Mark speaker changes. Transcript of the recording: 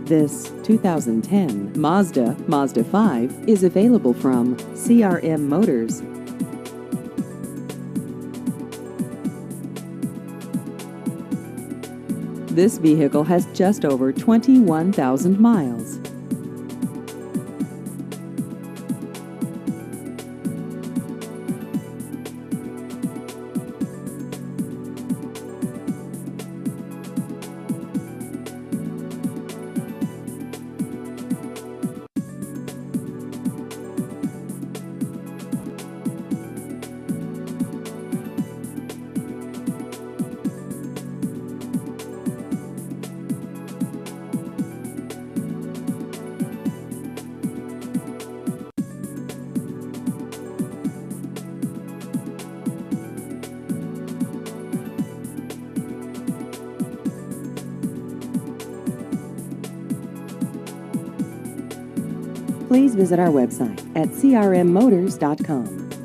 Speaker 1: This 2010 Mazda 5 is available from CRM Motors. This vehicle has just over 21,000 miles. Please visit our website at crmmotors.com.